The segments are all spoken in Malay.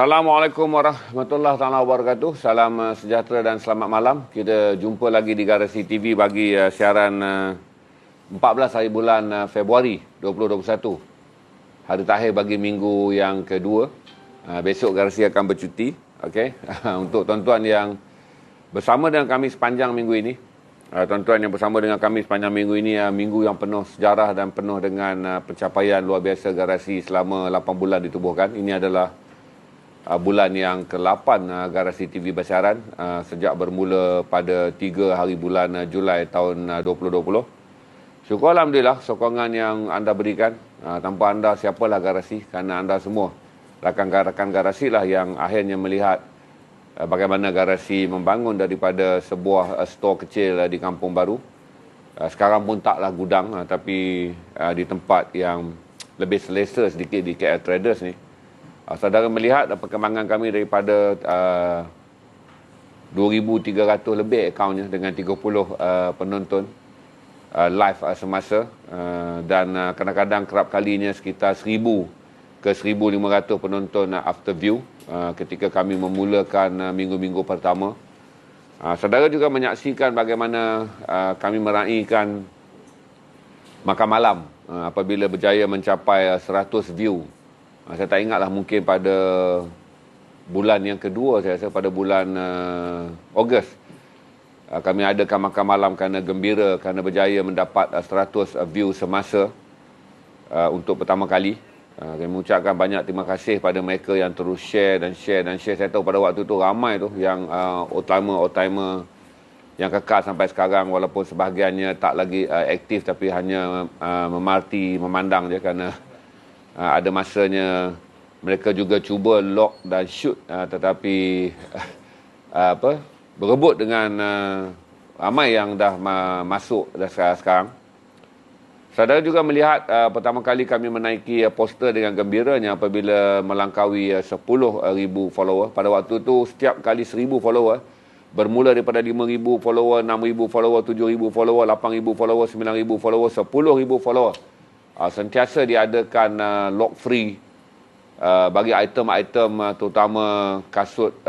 Assalamualaikum warahmatullahi wabarakatuh. Salam sejahtera dan selamat malam. Kita jumpa lagi di Garasi TV bagi siaran 14 hari bulan Februari 2021. Hari terakhir bagi minggu yang kedua. Besok Garasi akan bercuti. Okay? Untuk tuan-tuan yang bersama dengan kami sepanjang minggu ini. Tuan-tuan yang bersama dengan kami sepanjang minggu ini, minggu yang penuh sejarah dan penuh dengan pencapaian luar biasa Garasi selama 8 bulan ditubuhkan. Ini adalah bulan yang ke-8 Garasi TV bersiaran sejak bermula pada 3 hari bulan Julai tahun 2020. Syukur Alhamdulillah sokongan yang anda berikan. Tanpa anda siapalah Garasi, kerana anda semua rakan-rakan Garasi lah yang akhirnya melihat bagaimana Garasi membangun daripada sebuah store kecil di Kampung Baru. Sekarang pun taklah gudang, tapi di tempat yang lebih selesa sedikit di KL Traders ni. Saudara melihat perkembangan kami daripada 2,300 lebih akaunnya dengan 30 penonton live semasa, dan kadang-kadang kerap kalinya sekitar 1,000 ke 1,500 penonton after view ketika kami memulakan minggu-minggu pertama. Saudara juga menyaksikan bagaimana kami meraihkan makan malam apabila berjaya mencapai 100 view. Saya tak ingatlah, mungkin pada bulan yang kedua, saya rasa pada bulan Ogos. Kami adakan makan malam kerana gembira, kerana berjaya mendapat 100 view semasa untuk pertama kali. Kami mengucapkan banyak terima kasih pada mereka yang terus share dan share dan share. Saya tahu pada waktu tu ramai tu yang old-timer yang kekal sampai sekarang, walaupun sebahagiannya tak lagi aktif tapi hanya memarti, memandang je, kerana ada masanya mereka juga cuba lock dan shoot, tetapi berebut dengan ramai yang dah masuk dah sekarang. Saudara juga melihat pertama kali kami menaiki poster dengan gembiranya apabila melangkaui 10,000 follower. Pada waktu tu setiap kali 1,000 follower, bermula daripada 5,000 follower, 6,000 follower, 7,000 follower, 8,000 follower, 9,000 follower, 10,000 follower. Sentiasa diadakan lock free bagi item-item terutama kasut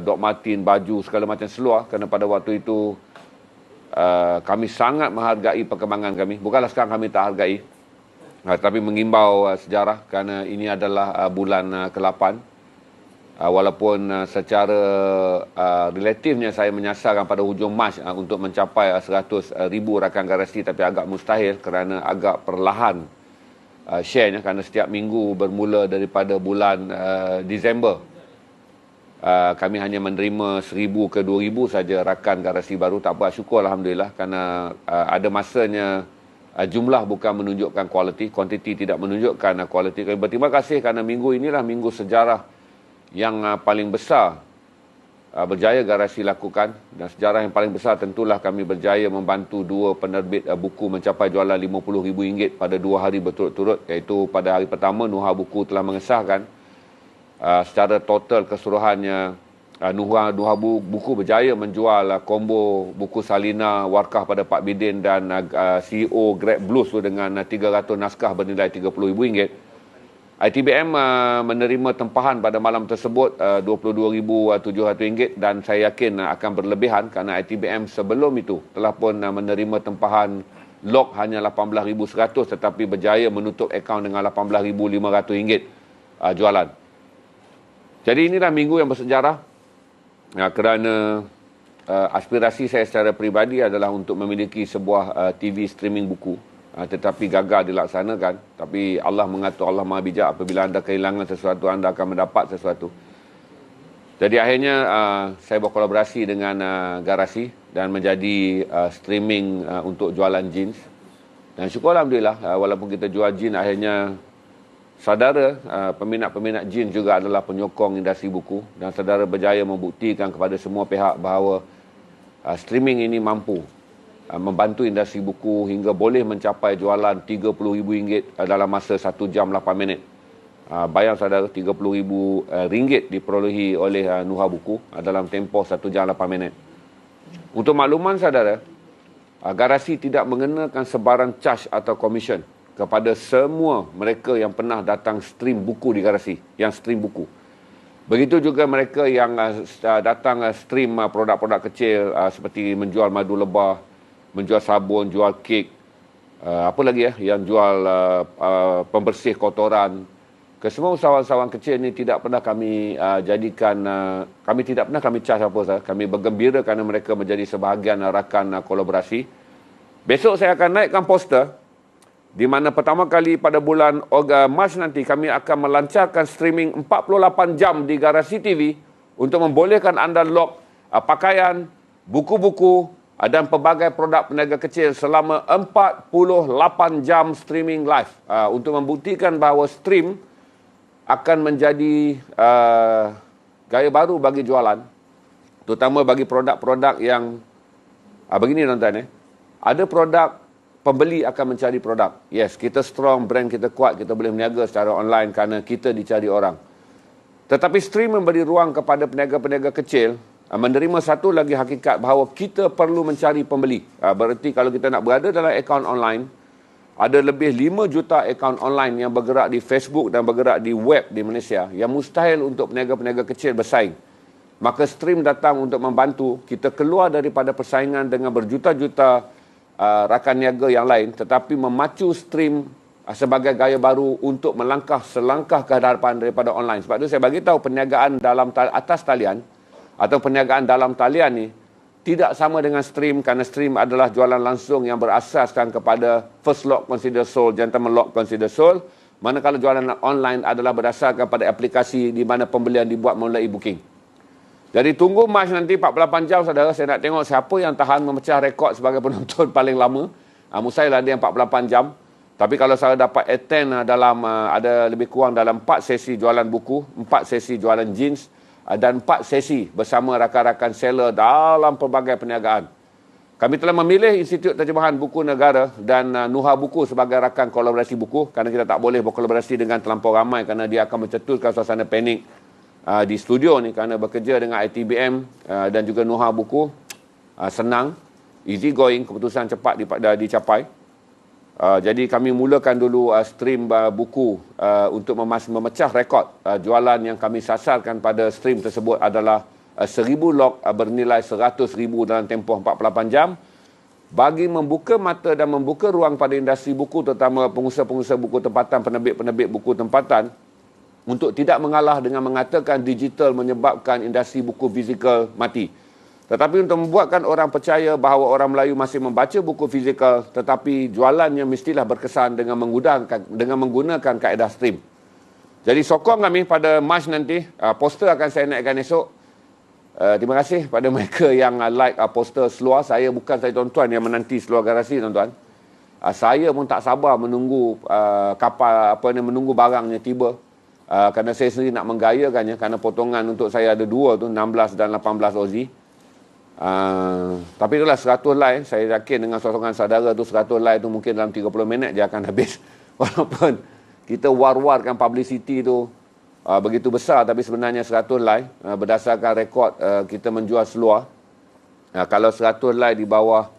Doc Martin, baju, segala macam seluar, kerana pada waktu itu kami sangat menghargai perkembangan kami. Bukanlah sekarang kami tak hargai, tapi mengimbau sejarah, kerana ini adalah bulan ke-8. Walaupun secara relatifnya saya menyasarkan pada hujung Mac untuk mencapai 100,000 rakan Garasi, tapi agak mustahil kerana agak perlahan share-nya, kerana setiap minggu bermula daripada bulan Disember kami hanya menerima 1,000 ke 2,000 saja rakan Garasi baru. Tak apa, syukur Alhamdulillah, kerana ada masanya jumlah bukan menunjukkan kualiti, kuantiti tidak menunjukkan kualiti. Kami berterima kasih kerana minggu inilah minggu sejarah yang paling besar berjaya Garasi lakukan, dan sejarah yang paling besar tentulah kami berjaya membantu 2 penerbit buku mencapai jualan RM50,000 pada 2 hari berturut-turut, iaitu pada hari pertama Nuha Buku telah mengesahkan secara total keseluruhannya Nuha Buku berjaya menjual combo buku Salina, Warkah pada Pak Bidin dan CEO Grab Blues dengan 300 naskah bernilai RM30,000. ITBM menerima tempahan pada malam tersebut RM22,700, dan saya yakin akan berlebihan kerana ITBM sebelum itu telah pun menerima tempahan lock hanya RM18,100, tetapi berjaya menutup akaun dengan RM18,500 jualan. Jadi inilah minggu yang bersejarah, kerana aspirasi saya secara peribadi adalah untuk memiliki sebuah TV streaming buku. Tetapi gagal dilaksanakan. Tapi Allah mengatur, Allah Maha Bijak. Apabila anda kehilangan sesuatu, anda akan mendapat sesuatu. Jadi akhirnya saya berkolaborasi dengan Garasi dan menjadi streaming untuk jualan jeans. Dan syukur Alhamdulillah, walaupun kita jual jeans, akhirnya saudara peminat-peminat jeans juga adalah penyokong industri buku. Dan saudara berjaya membuktikan kepada semua pihak bahawa streaming ini mampu membantu industri buku hingga boleh mencapai jualan RM30,000 dalam masa 1 jam 8 minit. Bayang saudara, RM30,000 diperolehi oleh Nuha Buku dalam tempoh 1 jam 8 minit. Untuk makluman saudara, Garasi tidak mengenakan sebarang charge atau komisen kepada semua mereka yang pernah datang stream buku di Garasi, yang stream buku. Begitu juga mereka yang datang stream produk-produk kecil seperti menjual madu lebah, menjual sabun, jual kek, apa lagi yang jual pembersih kotoran. Kesemua usahawan-usahawan kecil ni tidak pernah kami jadikan, kami tidak pernah kami charge apa. Kami bergembira kerana mereka menjadi sebahagian rakan kolaborasi. Besok saya akan naikkan poster di mana pertama kali pada bulan Mac nanti kami akan melancarkan streaming 48 jam di Garasi TV untuk membolehkan anda log pakaian, buku-buku dan pelbagai produk peniaga kecil selama 48 jam streaming live untuk membuktikan bahawa stream akan menjadi gaya baru bagi jualan, terutama bagi produk-produk yang begini tuan-tuan. Ada produk pembeli akan mencari produk. Yes, kita strong, brand kita kuat, kita boleh berniaga secara online kerana kita dicari orang. Tetapi stream memberi ruang kepada peniaga-peniaga kecil menerima satu lagi hakikat bahawa kita perlu mencari pembeli. Berarti kalau kita nak berada dalam akaun online, ada lebih 5 juta akaun online yang bergerak di Facebook dan bergerak di web di Malaysia yang mustahil untuk peniaga-peniaga kecil bersaing. Maka stream datang untuk membantu kita keluar daripada persaingan dengan berjuta-juta rakan niaga yang lain, tetapi memacu stream sebagai gaya baru untuk melangkah selangkah ke hadapan daripada online. Sebab itu saya bagi tahu perniagaan dalam atas talian atau perniagaan dalam talian ni tidak sama dengan stream, kerana stream adalah jualan langsung yang berasaskan kepada first lock consider sold, gentleman lock consider sold, manakala jualan online adalah berdasarkan pada aplikasi di mana pembelian dibuat melalui booking. Jadi tunggu Mac nanti 48 jam saudara, saya nak tengok siapa yang tahan memecah rekod sebagai penonton paling lama. Mustahil ada yang 48 jam. Tapi kalau saya dapat attend dalam ada lebih kurang dalam 4 sesi jualan buku, 4 sesi jualan jeans dan 4 sesi bersama rakan-rakan seller dalam pelbagai perniagaan. Kami telah memilih Institut Terjemahan Buku Negara dan Nuha Buku sebagai rakan kolaborasi buku kerana kita tak boleh berkolaborasi dengan terlampau ramai kerana dia akan mencetuskan suasana panik di studio ni, kerana bekerja dengan ITBM dan juga Nuha Buku senang, easy going, keputusan cepat dicapai. Jadi kami mulakan dulu stream buku untuk memecah rekod jualan yang kami sasarkan pada stream tersebut adalah 1000 log bernilai 100,000 dalam tempoh 48 jam bagi membuka mata dan membuka ruang pada industri buku, terutama pengusaha-pengusaha buku tempatan, penerbit-penerbit buku tempatan, untuk tidak mengalah dengan mengatakan digital menyebabkan industri buku fizikal mati. Tetapi untuk membuatkan orang percaya bahawa orang Melayu masih membaca buku fizikal, tetapi jualannya mestilah berkesan dengan menggunakan kaedah stream. Jadi sokong kami pada Mac nanti. Poster akan saya naikkan esok. Terima kasih pada mereka yang like poster seluar. Saya bukan saya tuan-tuan yang menanti seluar Garasi tuan-tuan. Saya pun tak sabar menunggu menunggu barangnya tiba. Kerana saya sendiri nak menggayakannya, kerana potongan untuk saya ada 2 tu, 16 dan 18 Aussie. Tapi itulah 100 like. Saya yakin dengan sokongan saudara tu 100 like tu mungkin dalam 30 minit dia akan habis. Walaupun kita war-warkan publicity tu begitu besar, tapi sebenarnya 100 like berdasarkan rekod kita menjual seluar. Kalau 100 like di bawah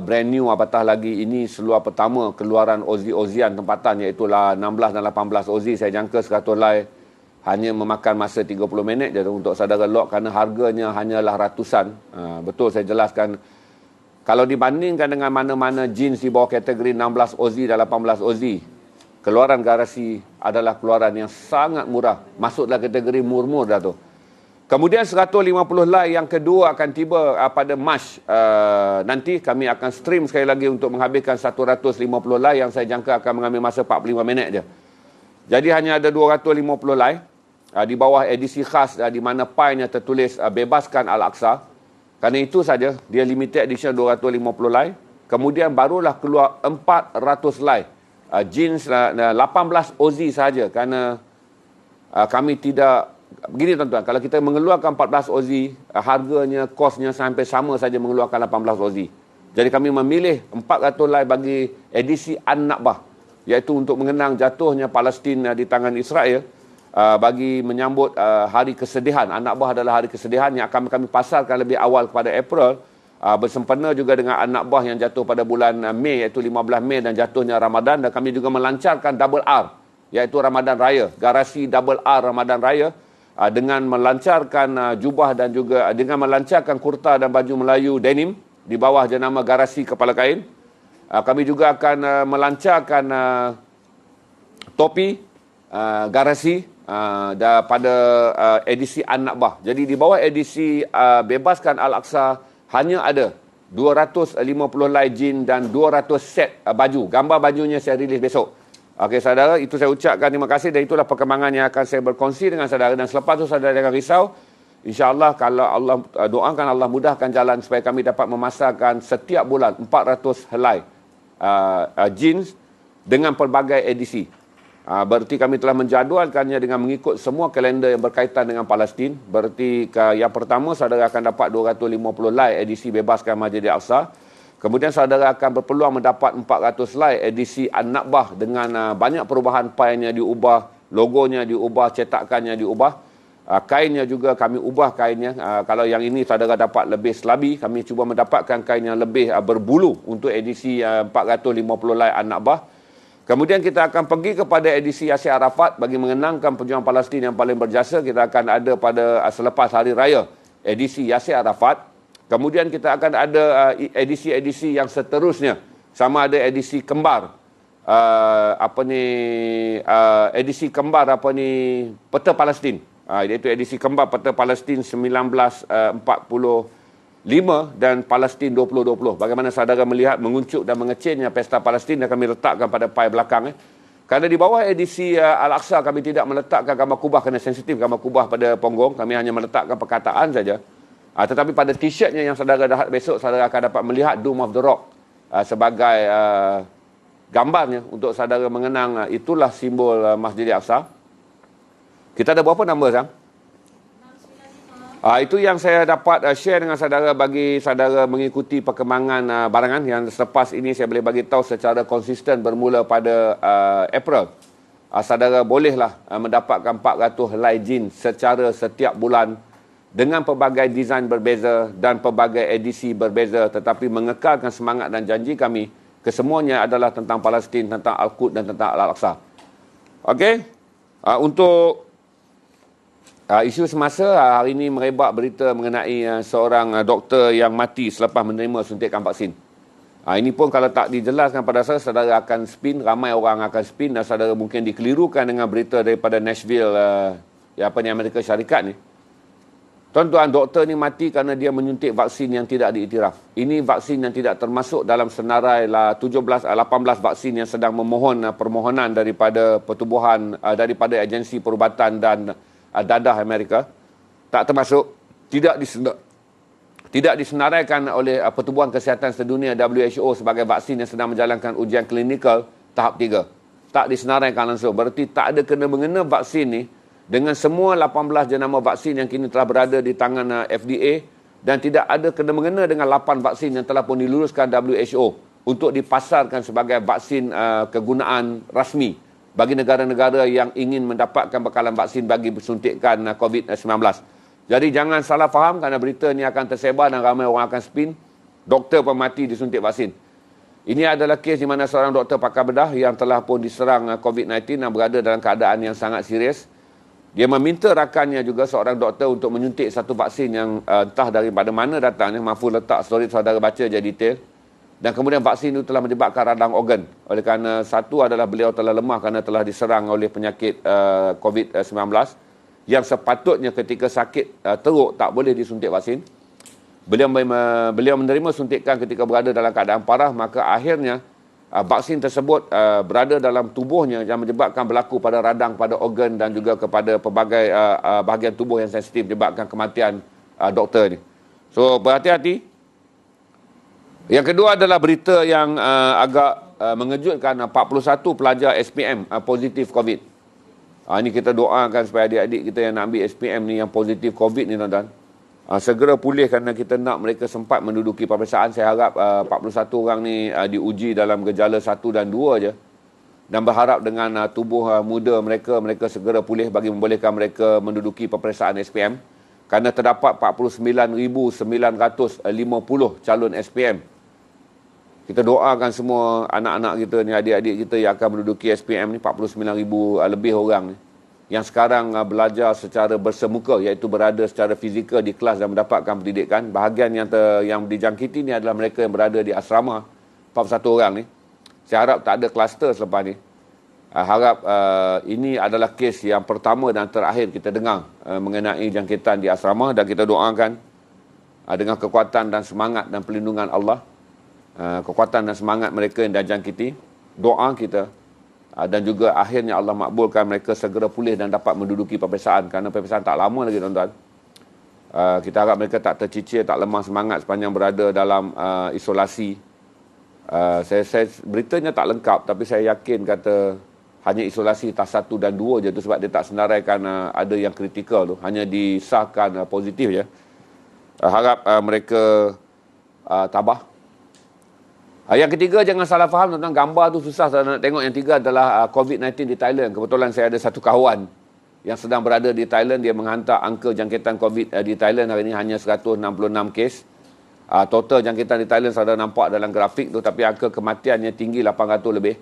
brand new, apatah lagi ini seluar pertama keluaran Aussie-Aussian tempatan, iaitu 16 dan 18 Aussie. Saya jangka 100 like hanya memakan masa 30 minit je untuk saudara log, kerana harganya hanyalah ratusan. Betul saya jelaskan, kalau dibandingkan dengan mana-mana jeans di bawah kategori 16 Aussie dan 18 Aussie, keluaran Garasi adalah keluaran yang sangat murah, masuk dalam kategori murmur dah tu. Kemudian 150 like yang kedua akan tiba pada Mac nanti. Kami akan stream sekali lagi untuk menghabiskan 150 like yang saya jangka akan mengambil masa 45 minit je. Jadi hanya ada 250 like di bawah edisi khas di mana pi-nya tertulis bebaskan Al-Aqsa. Kerana itu saja, dia limited edition 250 like. Kemudian barulah keluar 400 like. Jeans 18 Aussie saja, kerana kami tidak. Begini tuan-tuan, kalau kita mengeluarkan 14 Aussie, harganya, kosnya sampai sama saja mengeluarkan 18 Aussie. Jadi kami memilih 400 like bagi edisi An-Nakbah, iaitu untuk mengenang jatuhnya Palestin di tangan Israel, bagi menyambut hari kesedihan. An-Nakbah adalah hari kesedihan yang akan kami pasarkan lebih awal kepada April, bersempena juga dengan An-Nakbah yang jatuh pada bulan Mei, iaitu 15 Mei, dan jatuhnya Ramadan. Dan kami juga melancarkan Double R, iaitu Ramadan Raya, Garasi Double R Ramadan Raya, dengan melancarkan jubah dan juga dengan melancarkan kurta dan baju Melayu denim di bawah jenama Garasi Kepala Kain. Kami juga akan melancarkan topi Garasi pada edisi An-Nakbah. Jadi di bawah edisi Bebaskan Al-Aqsa hanya ada 250 helai jin dan 200 set baju. Gambar bajunya saya rilis besok. Okey saudara, itu saya ucapkan terima kasih dan itulah perkembangan yang akan saya berkongsi dengan saudara. Dan selepas itu saudara jangan risau. InsyaAllah kalau Allah doakan Allah mudahkan jalan supaya kami dapat memasarkan setiap bulan 400 helai jeans dengan pelbagai edisi. Berarti kami telah menjadualkannya dengan mengikut semua kalender yang berkaitan dengan Palestin. Berarti yang pertama saudara akan dapat 250 helai edisi Bebaskan Masjid Al-Aqsa. Kemudian saudara akan berpeluang mendapat 400 helai edisi An-Nakbah dengan banyak perubahan, painnya diubah, logonya diubah, cetakannya diubah. Kainnya juga kami ubah kainnya. Kalau yang ini saudara dapat lebih selabi, kami cuba mendapatkan kain yang lebih berbulu untuk edisi 450 helai An-Nakbah. Kemudian kita akan pergi kepada edisi Yasir Arafat bagi mengenangkan pejuang Palestin yang paling berjasa. Kita akan ada pada selepas Hari Raya edisi Yasir Arafat. Kemudian kita akan ada edisi-edisi yang seterusnya. Sama ada edisi kembar. Edisi kembar Peta Palestin. Iaitu edisi kembar Peta Palestin 1945 dan Palestin 2020. Bagaimana saudara melihat menguncup dan mengecilnya Pesta Palestin yang kami letakkan pada pai belakang. Kerana di bawah edisi Al-Aqsa kami tidak meletakkan gambar kubah kerana sensitif gambar kubah pada punggung. Kami hanya meletakkan perkataan saja. Tetapi pada t-shirtnya yang saudara dapat besok, saudara akan dapat melihat Dome of the Rock sebagai gambarnya untuk saudara mengenang itulah simbol Masjid Al-Aqsa. Kita ada berapa nombor, Sam? Itu yang saya dapat share dengan saudara bagi saudara mengikuti perkembangan barangan yang selepas ini saya boleh bagi tahu secara konsisten bermula pada April. Saudara bolehlah mendapatkan 400 helai jin secara setiap bulan dengan pelbagai desain berbeza dan pelbagai edisi berbeza, tetapi mengekalkan semangat dan janji kami kesemuanya adalah tentang Palestin, tentang Al-Quds dan tentang Al-Aqsa. Okey? Untuk isu semasa, hari ini merebak berita mengenai seorang doktor yang mati selepas menerima suntikan vaksin. Ini pun kalau tak dijelaskan pada saya, saudara akan spin, ramai orang akan spin dan saudara mungkin dikelirukan dengan berita daripada Nashville, Amerika Syarikat ni. Tuan-tuan, doktor ni mati kerana dia menyuntik vaksin yang tidak diiktiraf. Ini vaksin yang tidak termasuk dalam senarai 18 vaksin yang sedang memohon permohonan daripada pertubuhan, daripada agensi perubatan dan dadah Amerika. Tak termasuk, tidak disenaraikan oleh Pertubuhan Kesihatan Sedunia WHO sebagai vaksin yang sedang menjalankan ujian klinikal tahap 3. Tak disenaraikan langsung. Berarti tak ada kena-mengena vaksin ni dengan semua 18 jenama vaksin yang kini telah berada di tangan FDA dan tidak ada kena-mengena dengan 8 vaksin yang telah pun diluluskan WHO untuk dipasarkan sebagai vaksin kegunaan rasmi bagi negara-negara yang ingin mendapatkan bekalan vaksin bagi suntikan COVID-19. Jadi jangan salah faham kerana berita ini akan tersebar dan ramai orang akan spin. Doktor pun mati disuntik vaksin. Ini adalah kes di mana seorang doktor pakar bedah yang telah pun diserang COVID-19 dan berada dalam keadaan yang sangat serius. Dia meminta rakannya juga seorang doktor untuk menyuntik satu vaksin yang entah daripada mana datangnya. Mahfuz letak story saudara baca je detail. Dan kemudian vaksin itu telah menyebabkan radang organ. Oleh kerana satu adalah beliau telah lemah kerana telah diserang oleh penyakit COVID-19 yang sepatutnya ketika sakit teruk tak boleh disuntik vaksin. Beliau menerima suntikan ketika berada dalam keadaan parah, maka akhirnya vaksin tersebut berada dalam tubuhnya yang menyebabkan berlaku pada radang, pada organ dan juga kepada pelbagai bahagian tubuh yang sensitif menyebabkan kematian doktor ni. So berhati-hati. Yang kedua adalah berita yang agak mengejutkan, 41 pelajar SPM positif COVID. Ini kita doakan supaya adik-adik kita yang nak ambil SPM ni yang positif COVID ni tuan-tuan. Segera pulih kerana kita nak mereka sempat menduduki peperiksaan. Saya harap 41 orang ni diuji dalam gejala 1 dan 2 je. Dan berharap dengan tubuh muda mereka segera pulih bagi membolehkan mereka menduduki peperiksaan SPM. Kerana terdapat 49,950 calon SPM. Kita doakan semua anak-anak kita ni, adik-adik kita yang akan menduduki SPM ni, 49,000 lebih orang ni. yang sekarang belajar secara bersemuka, iaitu berada secara fizikal di kelas dan mendapatkan pendidikan. Bahagian yang dijangkiti ni adalah mereka yang berada di asrama, 41 orang ni. Saya harap tak ada kluster selepas ni. Harap ini adalah kes yang pertama dan terakhir kita dengar mengenai jangkitan di asrama, dan kita doakan dengan kekuatan dan semangat dan perlindungan Allah, kekuatan dan semangat mereka yang dijangkiti, doa kita, dan juga akhirnya Allah makbulkan mereka segera pulih dan dapat menduduki peperiksaan, kerana peperiksaan tak lama lagi, tuan-tuan. Kita harap mereka tak tercicir, tak lemah semangat sepanjang berada dalam isolasi. Saya beritanya tak lengkap, tapi saya yakin kata hanya isolasi tahap 1 dan 2 je tu, sebab dia tak senaraikan ada yang kritikal tu, hanya disahkan positif je. Harap mereka tabah. Yang ketiga, jangan salah faham tentang gambar tu susah saya nak tengok. Yang tiga adalah COVID-19 di Thailand. Kebetulan saya ada satu kawan yang sedang berada di Thailand. Dia menghantar angka jangkitan COVID di Thailand hari ini hanya 166 kes. Total jangkitan di Thailand saya dah nampak dalam grafik tu, tapi angka kematiannya tinggi, 800 lebih.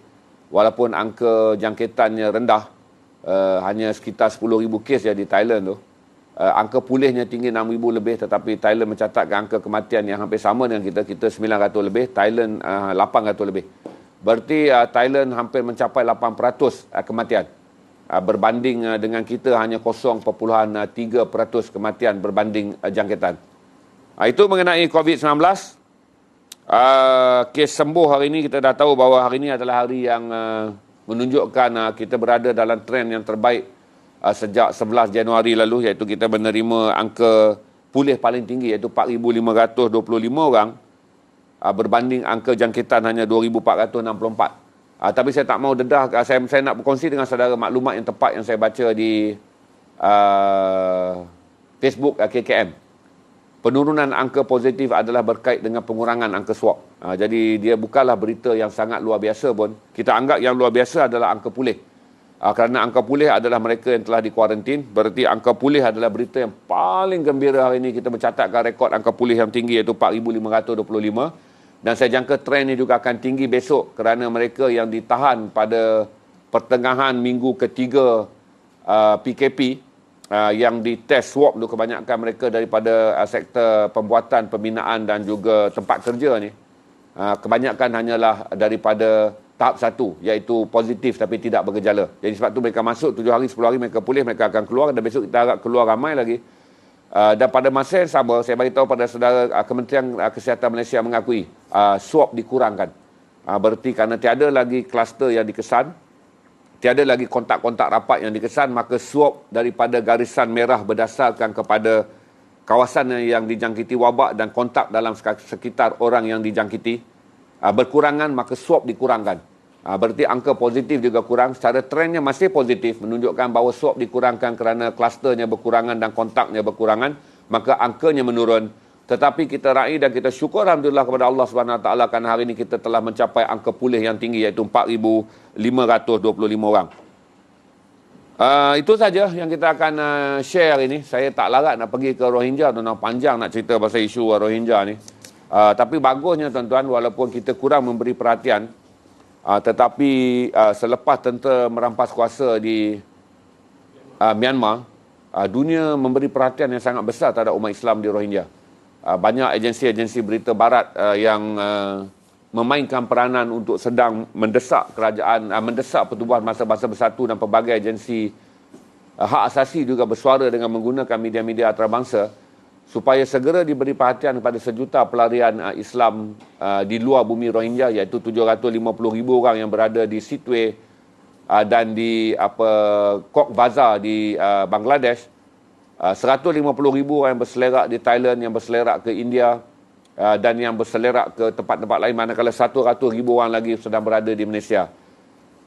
Walaupun angka jangkitannya rendah, hanya sekitar 10,000 kes je di Thailand tu. Angka pulihnya tinggi 6,000 lebih, tetapi Thailand mencatatkan angka kematian yang hampir sama dengan kita 900 lebih, Thailand 800 lebih. Berarti Thailand hampir mencapai 8% kematian. Berbanding dengan kita hanya 0.3% kematian berbanding jangkitan. Itu mengenai COVID-19. Kes sembuh hari ini, kita dah tahu bahawa hari ini adalah hari yang menunjukkan kita berada dalam trend yang terbaik sejak 11 Januari lalu, iaitu kita menerima angka pulih paling tinggi, iaitu 4,525 orang, berbanding angka jangkitan hanya 2,464. Tapi saya tak mau dedah, saya nak berkongsi dengan saudara maklumat yang tepat yang saya baca di Facebook KKM. Penurunan angka positif adalah berkait dengan pengurangan angka swab. Jadi dia bukanlah berita yang sangat luar biasa pun. Kita anggap yang luar biasa adalah angka pulih. Kerana angka pulih adalah mereka yang telah dikuarantin. Berarti angka pulih adalah berita yang paling gembira hari ini. Kita mencatatkan rekod angka pulih yang tinggi, iaitu 4,525. Dan saya jangka trend ini juga akan tinggi besok, kerana mereka yang ditahan pada pertengahan minggu ketiga PKP, yang dites swab tu, kebanyakan mereka daripada sektor pembuatan, pembinaan dan juga tempat kerja ni. Kebanyakan hanyalah daripada tahap 1, iaitu positif tapi tidak bergejala. Jadi sebab tu mereka masuk 7 hari, 10 hari mereka pulih, mereka akan keluar, dan besok kita harap keluar ramai lagi. Dan pada masa yang sama, saya beritahu pada saudara, Kementerian Kesihatan Malaysia mengakui swab dikurangkan. Berarti kerana tiada lagi kluster yang dikesan, tiada lagi kontak-kontak rapat yang dikesan, maka swab daripada garisan merah berdasarkan kepada kawasan yang dijangkiti wabak dan kontak dalam sekitar orang yang dijangkiti berkurangan, maka swab dikurangkan. Berarti angka positif juga kurang. Secara trendnya masih positif, menunjukkan bahawa swab dikurangkan kerana klusternya berkurangan dan kontaknya berkurangan, maka angkanya menurun. Tetapi kita raih dan kita syukur alhamdulillah kepada Allah SWT, kerana hari ini kita telah mencapai angka pulih yang tinggi, iaitu 4,525 orang. Itu saja yang kita akan share hari ini. Saya tak larat nak pergi ke Rohingya, tuan-tuan, panjang nak cerita pasal isu Rohingya ni. Tapi bagusnya tuan-tuan, walaupun kita kurang memberi perhatian, tetapi selepas tentera merampas kuasa di Myanmar, dunia memberi perhatian yang sangat besar terhadap umat Islam di Rohingya. Banyak agensi-agensi berita barat yang memainkan peranan untuk sedang mendesak kerajaan, mendesak Pertubuhan Bangsa-Bangsa Bersatu, dan pelbagai agensi hak asasi juga bersuara dengan menggunakan media-media antarabangsa supaya segera diberi perhatian kepada sejuta pelarian Islam di luar bumi Rohingya, iaitu 750,000 orang yang berada di Sittwe dan di Cox's Bazar di Bangladesh, 150,000 orang yang berselerak di Thailand, yang berselerak ke India, dan yang berselerak ke tempat-tempat lain, manakala 100,000 orang lagi sedang berada di Malaysia.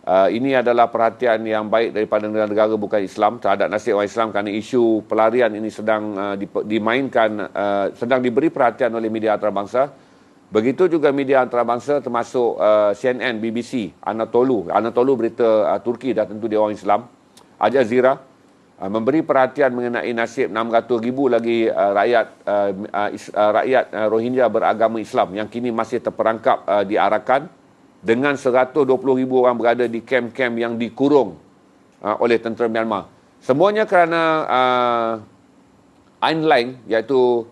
Ini adalah perhatian yang baik daripada negara-negara bukan Islam terhadap nasib orang Islam, kerana isu pelarian ini sedang dimainkan, sedang diberi perhatian oleh media antarabangsa. Begitu juga media antarabangsa termasuk CNN, BBC, Anadolu berita Turki, dah tentu dia orang Islam, Al Jazeera, memberi perhatian mengenai nasib 600,000 lagi rakyat Rohingya beragama Islam yang kini masih terperangkap di Arakan, dengan 120,000 orang berada di kem-kem yang dikurung oleh tentera Myanmar. Semuanya kerana Ain Lang, iaitu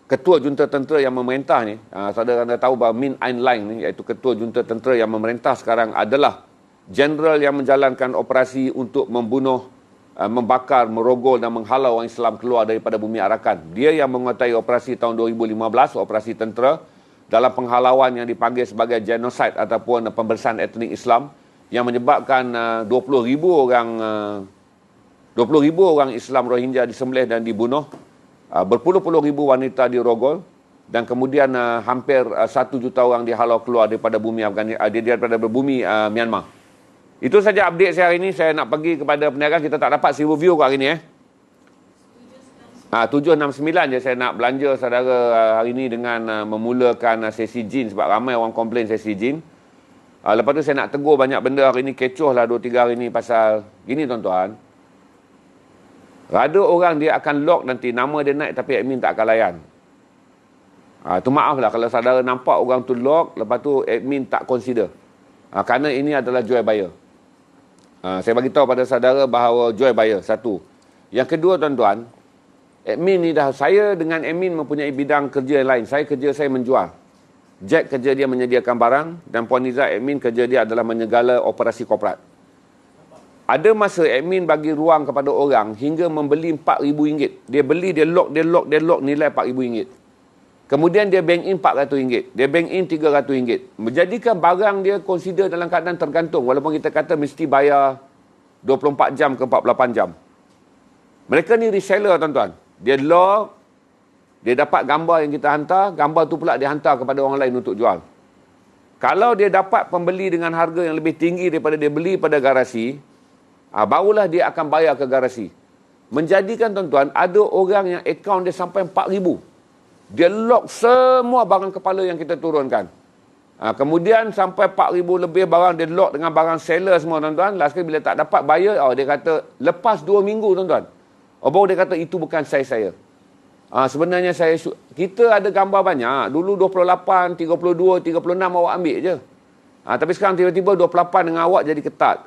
ketua junta tentera yang memerintah ni, saudara anda tahu bahawa Min Ain Lang ni, iaitu ketua junta tentera yang memerintah sekarang adalah jeneral yang menjalankan operasi untuk membunuh, membakar, merogol dan menghalau orang Islam keluar daripada bumi Arakan. Dia yang menguasai operasi tahun 2015, operasi tentera dalam penghalauan yang dipanggil sebagai genosid ataupun pembersihan etnik Islam yang menyebabkan 20,000 orang Islam Rohingya disembelih dan dibunuh, berpuluh-puluh ribu wanita dirogol, dan kemudian hampir 1 juta orang dihalau keluar daripada bumi daripada bumi Myanmar. Itu saja update saya hari ini. Saya nak pergi kepada perniagaan. Kita tak dapat 1000 view kat hari ini 769 je saya nak belanja saudara hari ini dengan memulakan sesi jin, sebab ramai orang komplain sesi jin. Lepas tu saya nak tegur banyak benda hari ini, kecoh lah 2-3 hari ini pasal gini tuan-tuan. Ada orang dia akan lock nanti, nama dia naik tapi admin tak akan layan. Tu maaf lah kalau saudara nampak orang tu lock, lepas tu admin tak consider. Kerana ini adalah jual buyer. Saya bagi tahu pada saudara bahawa jual buyer, satu. Yang kedua tuan-tuan, admin ni dah, saya dengan admin mempunyai bidang kerja yang lain. Kerja saya menjual. Jack kerja dia menyediakan barang, dan Puan Niza admin kerja dia adalah menyegala operasi korporat. Ada masa admin bagi ruang kepada orang hingga membeli RM4,000. Dia beli, dia lock nilai RM4,000. Kemudian dia bank in RM400. Dia bank in RM300. Menjadikan barang dia consider dalam keadaan tergantung. Walaupun kita kata mesti bayar 24 jam ke 48 jam. Mereka ni reseller tuan-tuan. Dia lock, dia dapat gambar yang kita hantar, gambar tu pula dia hantar kepada orang lain untuk jual. Kalau dia dapat pembeli dengan harga yang lebih tinggi daripada dia beli pada garasi, barulah dia akan bayar ke garasi. Menjadikan tuan-tuan, ada orang yang akaun dia sampai RM4,000. Dia lock semua barang kepala yang kita turunkan. Kemudian sampai RM4,000 lebih barang dia lock dengan barang seller semua tuan-tuan. Last kali bila tak dapat bayar, dia kata lepas 2 minggu tuan-tuan. Baru dia kata itu bukan saiz saya. Sebenarnya kita ada gambar banyak. Dulu 28, 32, 36 awak ambil je. Tapi sekarang tiba-tiba 28 dengan awak jadi ketat.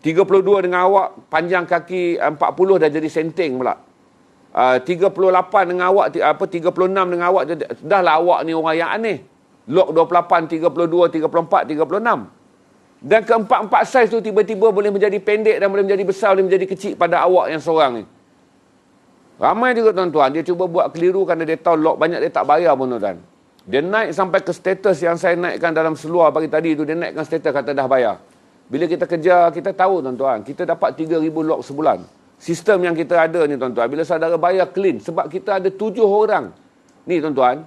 32 dengan awak panjang kaki 40 dah jadi senting pula. 38 dengan awak 36 dengan awak, dah lah awak ni orang yang aneh. Lock 28, 32, 34, 36. Dan keempat-empat saiz tu tiba-tiba boleh menjadi pendek dan boleh menjadi besar, boleh menjadi kecil pada awak yang seorang ni. Ramai juga tuan-tuan, dia cuba buat keliru kerana dia tahu lock banyak dia tak bayar pun tuan-tuan. Dia naik sampai ke status yang saya naikkan dalam seluar pagi tadi tu, dia naikkan status kata dah bayar. Bila kita kejar, kita tahu tuan-tuan, kita dapat 3,000 lock sebulan. Sistem yang kita ada ni tuan-tuan, bila saudara bayar clean, sebab kita ada 7 orang. Ni tuan-tuan,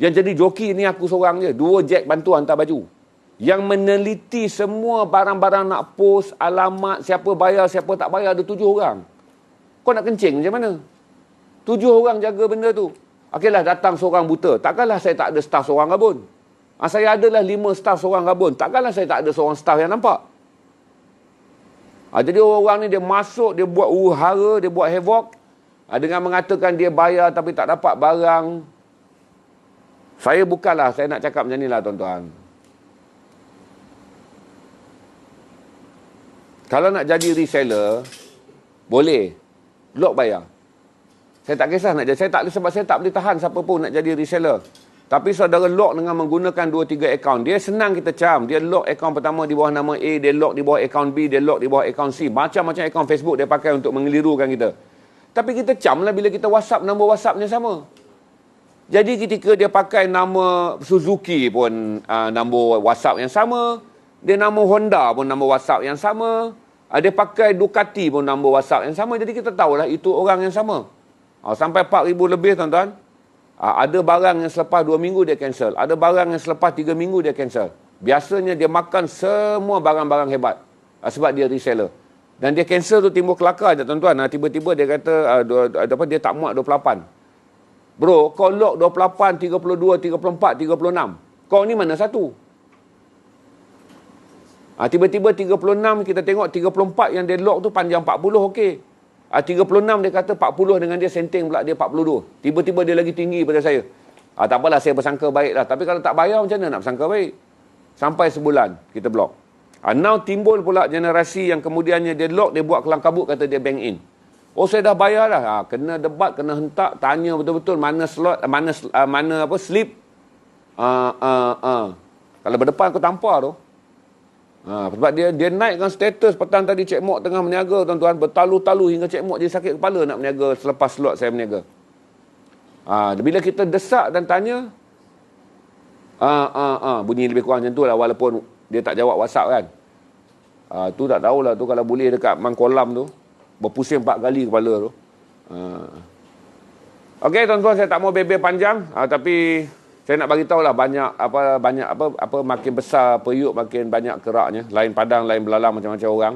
yang jadi joki ni aku seorang je. 2 Jack bantu hantar baju. Yang meneliti semua barang-barang nak post, alamat, siapa bayar, siapa tak bayar, ada 7 orang. Kau nak kencing macam mana? 7 orang jaga benda tu. Okeylah, datang seorang buta. Takkanlah saya tak ada staff seorang rabun. Saya adalah 5 staff seorang rabun. Takkanlah saya tak ada seorang staff yang nampak. Jadi orang ni dia masuk, dia buat huru-hara, dia buat havoc, dengan mengatakan dia bayar tapi tak dapat barang. Saya nak cakap macam ni lah tuan-tuan. Kalau nak jadi reseller, boleh. Lock bayar. Saya tak kisah nak jadi. Sebab saya tak boleh tahan siapa pun nak jadi reseller. Tapi saudara lock dengan menggunakan 2-3 akaun. Dia senang kita cam. Dia lock akaun pertama di bawah nama A, dia lock di bawah akaun B, dia lock di bawah akaun C. Macam-macam akaun Facebook dia pakai untuk mengelirukan kita. Tapi kita cam lah bila kita WhatsApp, nombor WhatsAppnya sama. Jadi ketika dia pakai nama Suzuki pun nombor WhatsApp yang sama. Dia nama Honda pun nombor WhatsApp yang sama. Dia pakai Ducati pun nombor WhatsApp yang sama. Jadi kita tahulah itu orang yang sama. Sampai 4,000 lebih tuan-tuan. Ada barang yang selepas 2 minggu dia cancel. Ada barang yang selepas 3 minggu dia cancel. Biasanya dia makan semua barang-barang hebat. Sebab dia reseller. Dan dia cancel tu timbul kelakar je tuan-tuan. Tiba-tiba dia kata dia tak muat 28. Bro, kau lock 28, 32, 34, 36. Kau ni mana satu? Tiba-tiba 36 kita tengok 34 yang dia lock tu panjang 40 okey. 36 dia kata 40 dengan dia senting pula dia 42. Tiba-tiba dia lagi tinggi pada saya. Tak apalah saya bersangka baik lah. Tapi kalau tak bayar macam mana nak bersangka baik? Sampai sebulan kita block. Now timbul pula generasi yang kemudiannya dia lock, dia buat kelang kabut, kata dia bank in. Oh, saya dah bayar dah. Kena debat, kena hentak, tanya betul-betul mana slot, mana apa slip. Kalau berdepan aku tampar tu. Sebab dia naikkan status petang tadi Cik Mok tengah berniaga, tuan-tuan, bertalu-talu hingga Cik Mok dia sakit kepala nak berniaga selepas slot saya berniaga. Bila kita desak dan tanya, bunyi lebih kurang macam tu lah, walaupun dia tak jawab WhatsApp kan. Tu tak tahulah tu, kalau boleh dekat Mangkolam tu berpusing 4 kali kepala tu. Okey tuan-tuan, saya tak mau bebel panjang, tapi saya nak bagi tahulah banyak apa makin besar periuk makin banyak keraknya, lain padang lain belalang macam-macam orang.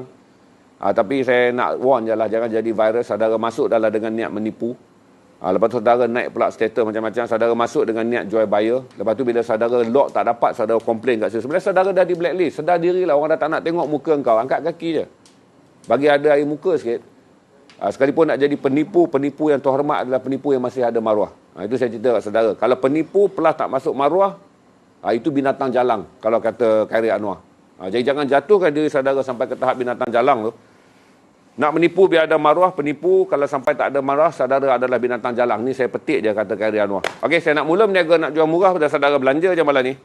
Tapi saya nak warn je lah, jangan jadi virus. Saudara masuk adalah dengan niat menipu. Lepas tu saudara naik pula status macam-macam, saudara masuk dengan niat jual buyer. Lepas tu bila saudara lock tak dapat, saudara komplain kat saya. Sebenarnya saudara dah di blacklist. Sedar dirilah, orang dah tak nak tengok muka engkau. Angkat kaki je, bagi ada air muka sikit. Sekalipun nak jadi penipu, penipu yang terhormat adalah penipu yang masih ada maruah. Itu saya cerita kat saudara. Kalau penipu pelah tak masuk maruah, itu binatang jalang, kalau kata Khairi Anwar. Jadi jangan jatuhkan diri saudara sampai ke tahap binatang jalang tu. Nak menipu biar ada maruah, penipu kalau sampai tak ada maruah, saudara adalah binatang jalang. Ni saya petik je kata Khairi Anwar. Okey, saya nak mula berniaga nak jual murah pada saudara belanja je malam ni.